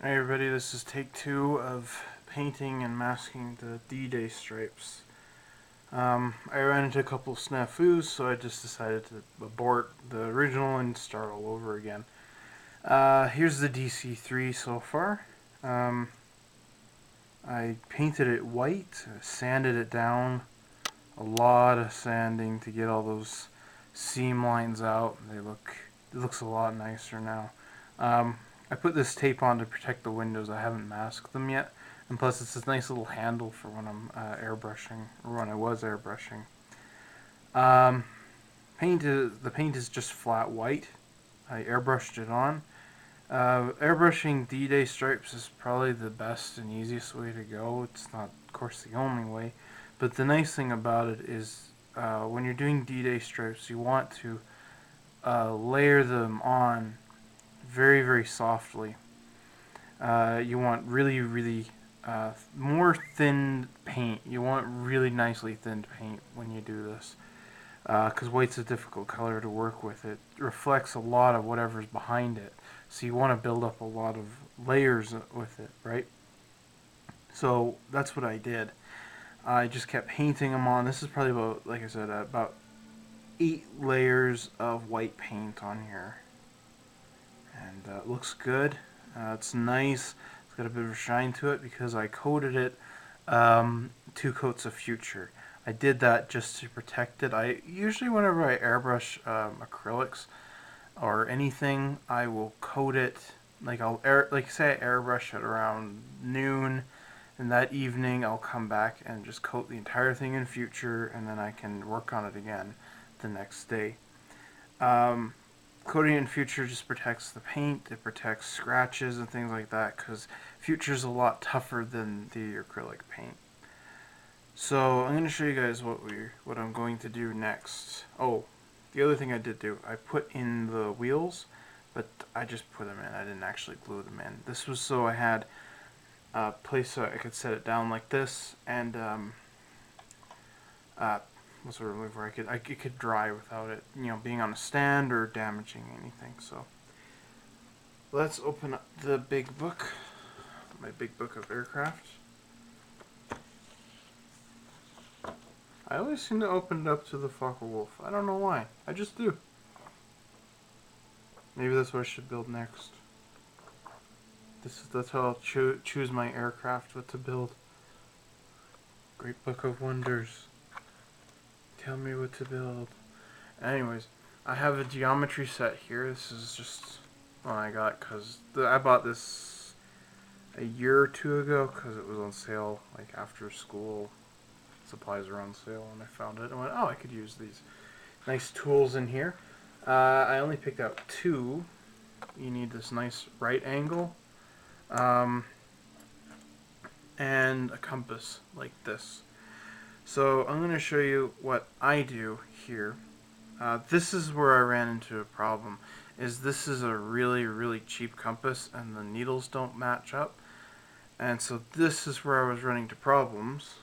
Hi everybody, this is take 2 of painting and masking the D-Day stripes. I ran into a couple of snafus, so I just decided to abort the original and start all over again. Here's the DC3 so far. I painted it white, sanded it down, a lot of sanding to get all those seam lines out. It looks a lot nicer now. I put this tape on to protect the windows. I haven't masked them yet, and plus it's this nice little handle for when I'm airbrushing, or when I was airbrushing. The paint is just flat white. I airbrushed it on. Airbrushing D-Day stripes is probably the best and easiest way to go. It's not, of course, the only way, but the nice thing about it is when you're doing D-Day stripes, you want to layer them on very, very softly. You want really more thin paint. You want really nicely thinned paint when you do this, because white's a difficult color to work with. It reflects a lot of whatever's behind it, so you want to build up a lot of layers with it, right? So that's what I did. I just kept painting them on. This is probably about, like I said, about 8 layers of white paint on here, and it looks good. It's nice. It's got a bit of a shine to it because I coated it 2 coats of Future. I did that just to protect it. I usually, whenever I airbrush acrylics or anything, I will coat it. Like say I airbrush it around noon, and that evening I'll come back and just coat the entire thing in Future, and then I can work on it again the next day. Coating in Future just protects the paint. It protects scratches and things like that, because Future's a lot tougher than the acrylic paint. So I'm going to show you guys what I'm going to do next. Oh, the other thing I did do, I put in the wheels, but I just put them in. I didn't actually glue them in. This was so I had a place so I could set it down like this, and what's the word where it could dry without it, being on a stand or damaging anything. So let's open up the big book, my big book of aircraft. I always seem to open it up to the Focke-Wulf. I don't know why. I just do. Maybe that's what I should build next. That's how I'll choose my aircraft, what to build. Great Book of Wonders. Tell me what to build. Anyways, I have a geometry set here. This is just one I got because I bought this a year or 2 ago because it was on sale, like after school. Supplies were on sale, and I found it and went, oh, I could use these nice tools in here. I only picked out 2. You need this nice right angle and a compass like this. So I'm going to show you what I do here. This is where I ran into a problem. This is a really cheap compass, and the needles don't match up, and so this is where I was running into problems,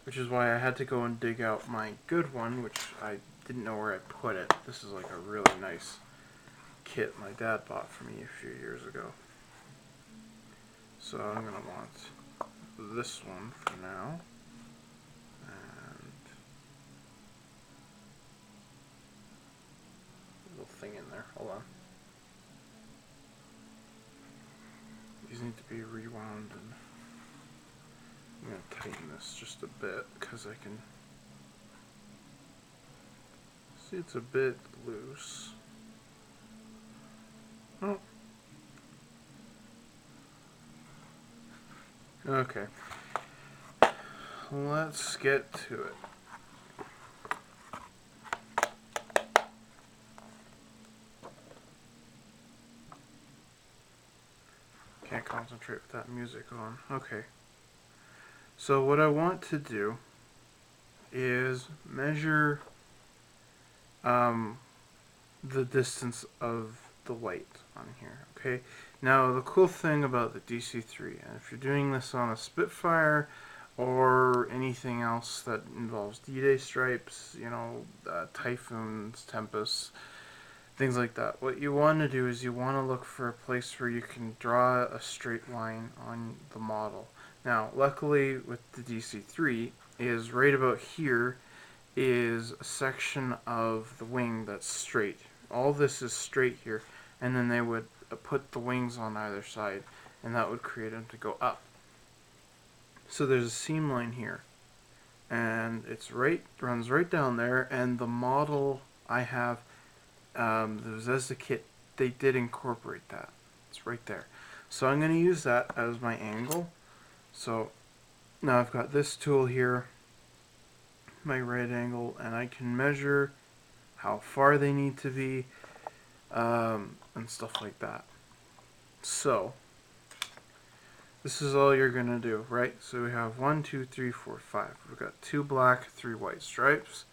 which is why I had to go and dig out my good one, which I didn't know where I put it. This is like a really nice kit my dad bought for me a few years ago. So I'm going to want this one for now. And a little thing in there. Hold on. These need to be rewound, and I'm going to tighten this just a bit because I can see it's a bit loose. Oh. Okay. Let's get to it. Can't concentrate with that music on. Okay. So what I want to do is measure the distance of the white on here. Okay. Now the cool thing about the DC3, and if you're doing this on a Spitfire or anything else that involves D-Day stripes, Typhoons, Tempests, things like that. What you want to do is you want to look for a place where you can draw a straight line on the model. Now, luckily with the DC-3 is right about here is a section of the wing that's straight. All this is straight here, and then they would put the wings on either side, and that would create them to go up. So there's a seam line here, and it's runs right down there, and the model I have, the Zvezda kit, they did incorporate that. It's right there. So I'm going to use that as my angle. So now I've got this tool here, my right angle, and I can measure how far they need to be, and stuff like that. So this is all you're gonna do, right? So we have 1, 2, 3, 4, 5. We've got 2 black, 3 white stripes.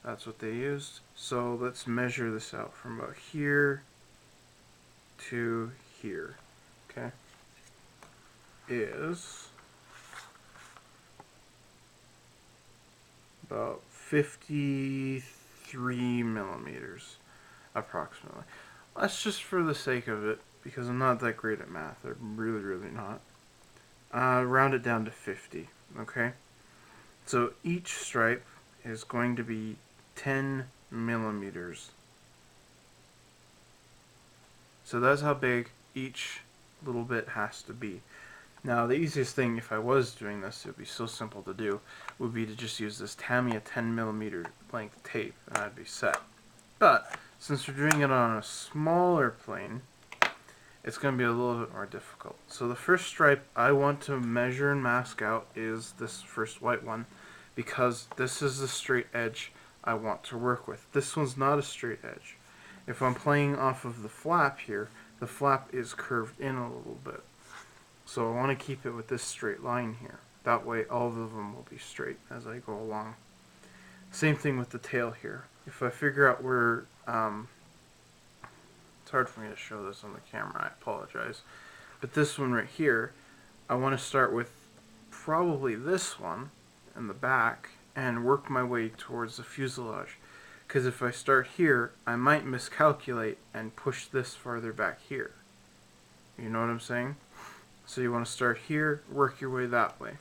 That's what they used. So let's measure this out from about here to here. Okay, is about 53 millimeters approximately. That's just for the sake of it, because I'm not that great at math. I'm really not. Round it down to 50, okay? So each stripe is going to be 10 millimeters. So that's how big each little bit has to be. Now, the easiest thing, if I was doing this, it would be so simple to do, would be to just use this Tamiya 10 millimeter length tape, and I'd be set. But since we're doing it on a smaller plane, it's going to be a little bit more difficult. So the first stripe I want to measure and mask out is this first white one, because this is the straight edge I want to work with. This one's not a straight edge. If I'm playing off of the flap here, the flap is curved in a little bit. So I want to keep it with this straight line here. That way all of them will be straight as I go along. Same thing with the tail here. If I figure out where, it's hard for me to show this on the camera, I apologize. But this one right here, I want to start with probably this one in the back and work my way towards the fuselage. Because if I start here, I might miscalculate and push this farther back here. You know what I'm saying? So you want to start here, work your way that way.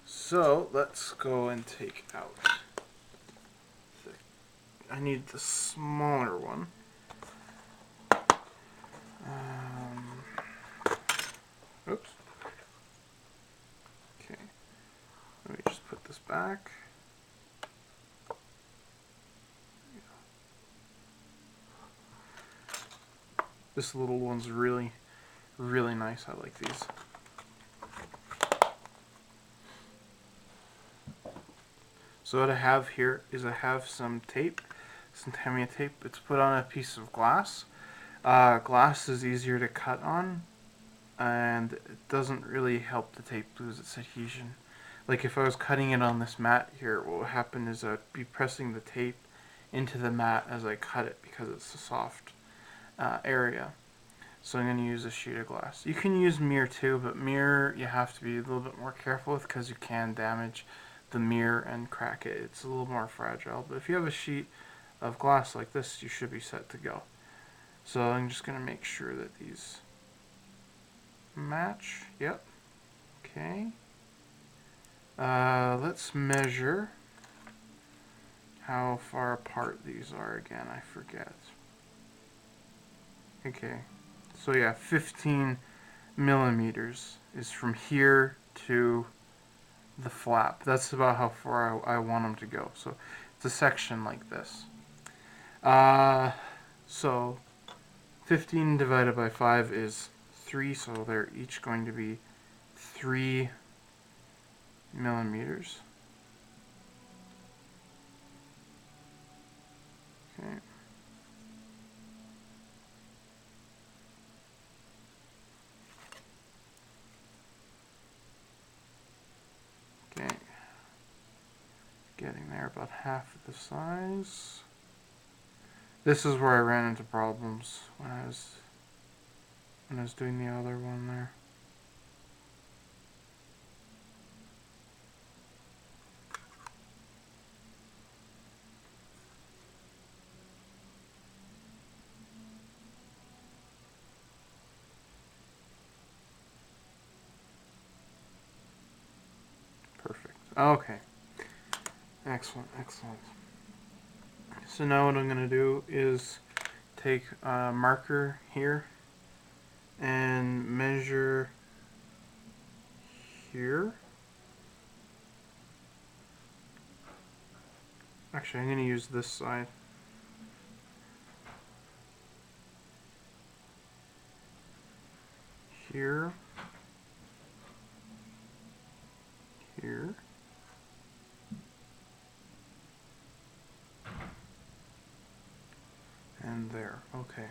So let's go and take out I need the smaller one. Oops. Okay. Let me just put this back. This little one's really nice. I like these. So what I have here is I have some tape, some Tamiya tape. It's put on a piece of glass. Glass is easier to cut on, and it doesn't really help the tape lose its adhesion. Like if I was cutting it on this mat here, what would happen is I'd be pressing the tape into the mat as I cut it because it's a soft area. So I'm going to use a sheet of glass. You can use mirror too, but mirror you have to be a little bit more careful with because you can damage the mirror and crack it. It's a little more fragile, but if you have a sheet of glass like this, you should be set to go. So I'm just going to make sure that these match. Yep. Okay. Let's measure how far apart these are again. I forget. Okay. So yeah, 15 millimeters is from here to the flap. That's about how far I want them to go. So it's a section like this. So 15 divided by 5 is 3, so they're each going to be 3 millimeters. Okay. Okay. Getting there, about half of the size. This is where I ran into problems when I was doing the other one there. Okay. Excellent, excellent. So now what I'm going to do is take a marker here and measure here. Actually, I'm going to use this side. Here. Here. And there. Okay.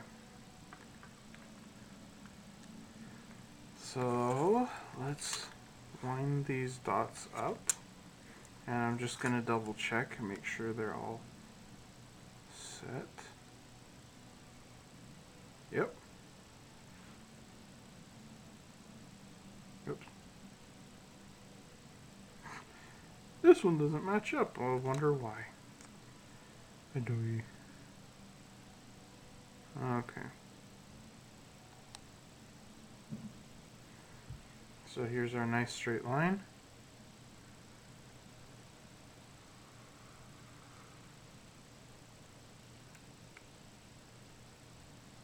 So let's line these dots up. And I'm just going to double check and make sure they're all set. Yep. Oops. This one doesn't match up. I wonder why. Okay. So here's our nice straight line.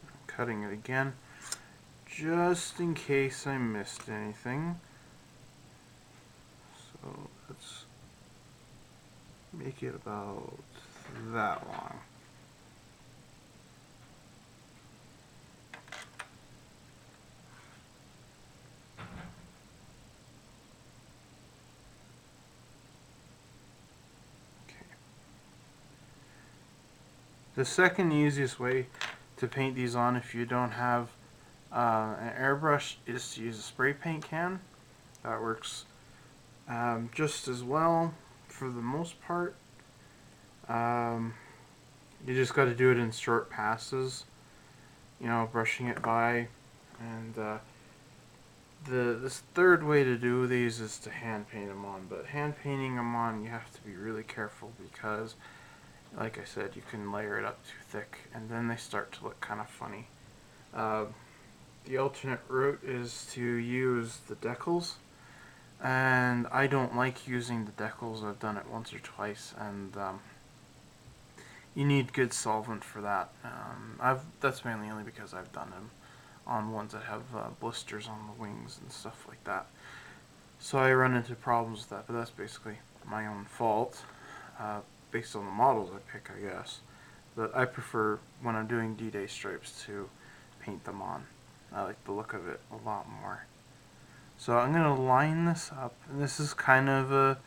I'm cutting it again, just in case I missed anything. So let's make it about that long. The second easiest way to paint these on if you don't have an airbrush is to use a spray paint can. That works just as well for the most part. You just got to do it in short passes, you know, brushing it by. And this third way to do these is to hand paint them on. But hand painting them on, you have to be really careful because, like I said, you can layer it up too thick and then they start to look kind of funny. The alternate route is to use the decals, and I don't like using the decals. I've done it once or twice, and you need good solvent for that. That's mainly only because I've done them on ones that have blisters on the wings and stuff like that. So I run into problems with that, but that's basically my own fault. Based on the models I pick, I guess. But I prefer, when I'm doing D-Day stripes, to paint them on. I like the look of it a lot more. So I'm going to line this up, and this is kind of a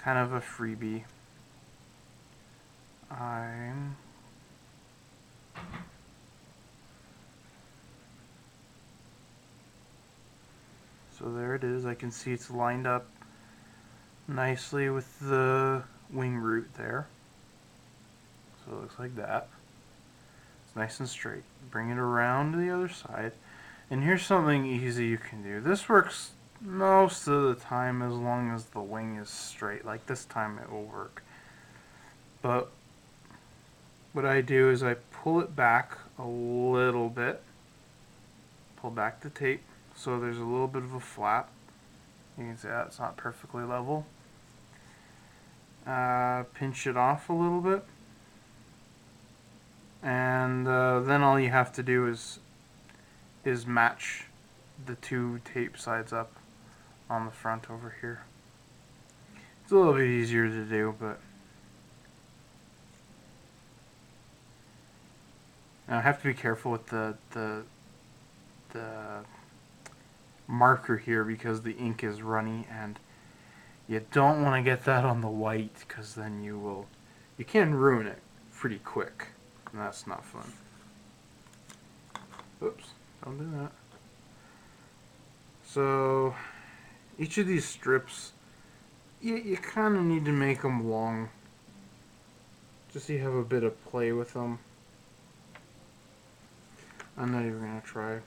freebie. So there it is. I can see it's lined up nicely with the wing root there. So it looks like that. It's nice and straight. Bring it around to the other side. And here's something easy you can do. This works most of the time as long as the wing is straight. Like this time it will work. But what I do is I pull it back a little bit. Pull back the tape so there's a little bit of a flap. You can see that it's not perfectly level. Pinch it off a little bit. And then all you have to do is match the two tape sides up on the front over here. It's a little bit easier to do, but I have to be careful with the marker here because the ink is runny, and you don't want to get that on the white because then you can ruin it pretty quick, and that's not fun. Oops, don't do that. So each of these strips, you kind of need to make them long just so you have a bit of play with them. I'm not even going to try.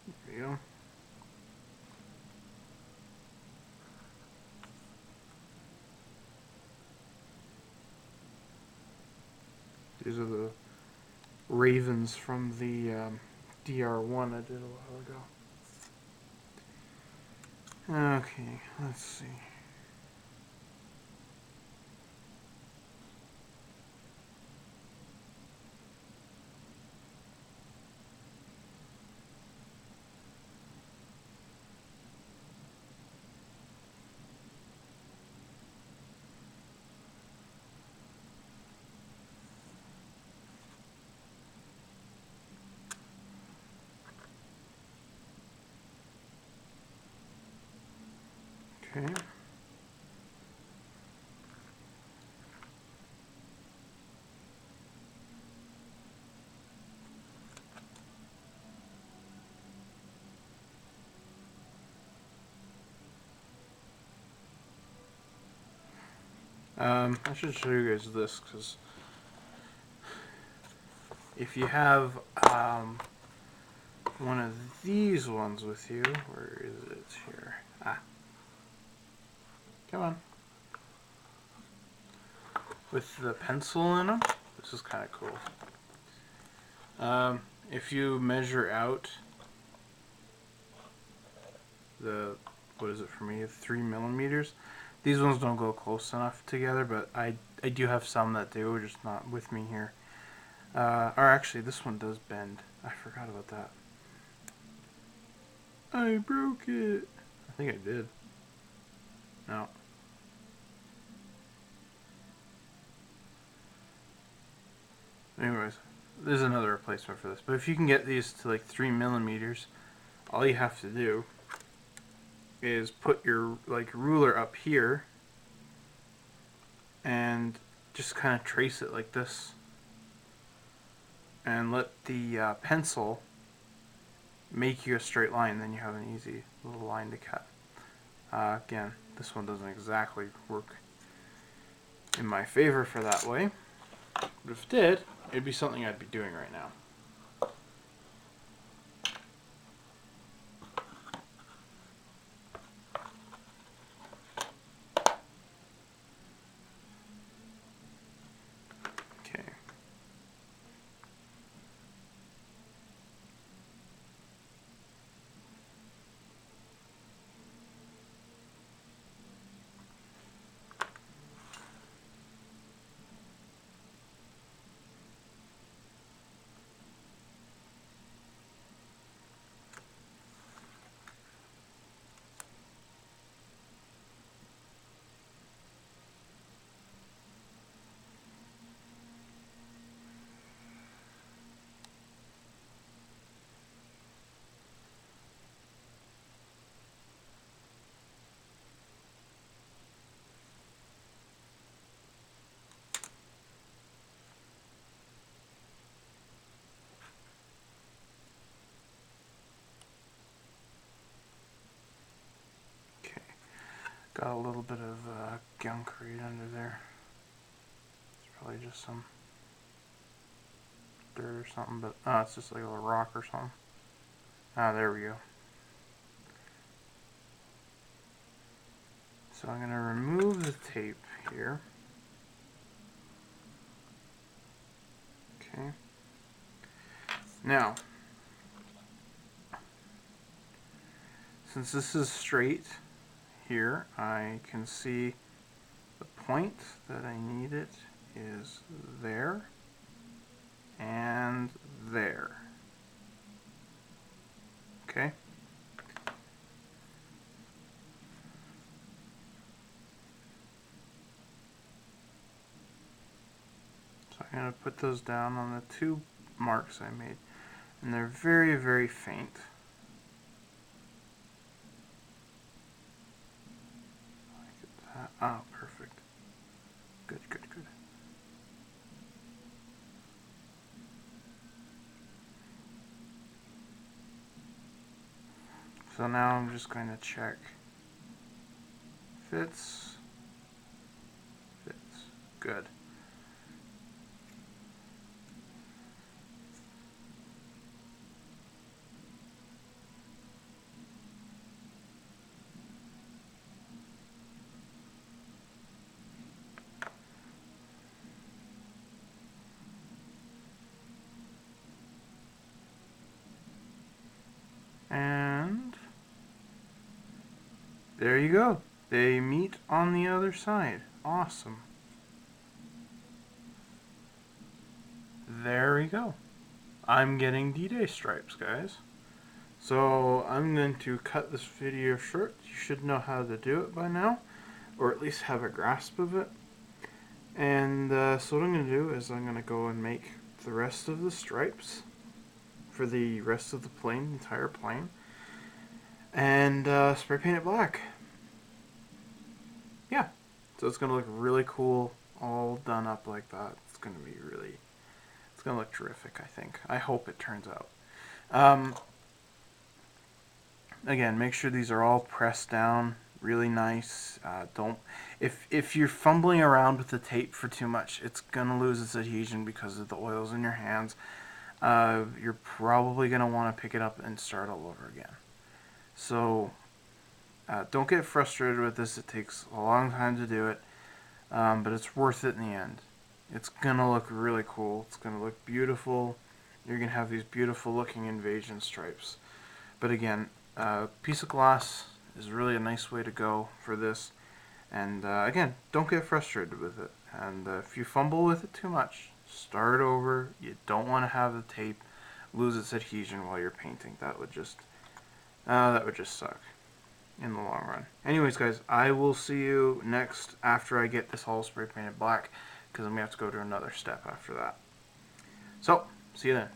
There we go. These are the ravens from the DR1 I did a while ago. Okay, let's see. Okay. I should show you guys this, because if you have one of these ones with you, where is it here? Ah, come on. With the pencil in them, this is kind of cool. If you measure out the, what is it for me, 3 millimeters, these ones don't go close enough together, but I do have some that do, just not with me here. Or actually, this one does bend. I forgot about that. I broke it. I think I did. No. Anyways, there's another replacement for this. But if you can get these to like 3 millimeters, all you have to do is put your like ruler up here and just kind of trace it like this, and let the pencil make you a straight line. Then you have an easy little line to cut. Again, this one doesn't exactly work in my favor for that way, but if it did, it'd be something I'd be doing right now. Okay. Got a little bit of gunk right under there. It's probably just some dirt or something, but it's just like a little rock or something. Ah, there we go. So I'm going to remove the tape here. Okay. Now, since this is straight here, I can see the point that I need it is there and there. Okay. So I'm going to put those down on the two marks I made, and they're very, very faint. Oh, perfect. Good, good, good. So now I'm just going to check. Fits. Fits. Good. And there you go. They meet on the other side. Awesome. There we go. I'm getting D-Day stripes, guys. So I'm going to cut this video short. You should know how to do it by now, or at least have a grasp of it. And so what I'm going to do is I'm going to go and make the rest of the stripes for the rest of the plane, the entire plane, and spray paint it black. Yeah, so it's going to look really cool, all done up like that. It's going to be really, it's going to look terrific, I think. I hope it turns out. Again, make sure these are all pressed down really nice. If you're fumbling around with the tape for too much, it's gonna lose its adhesion because of the oils in your hands. You're probably gonna want to pick it up and start all over again. So don't get frustrated with this. It takes a long time to do it, but it's worth it in the end. It's gonna look really cool. It's gonna look beautiful. You're gonna have these beautiful looking invasion stripes. But again, piece of glass is really a nice way to go for this. And again, don't get frustrated with it. And if you fumble with it too much, start over. You don't want to have the tape lose its adhesion while you're painting. That would just suck in the long run. Anyways, guys, I will see you next after I get this all spray painted black, because I'm gonna have to go to another step after that. So, see you then.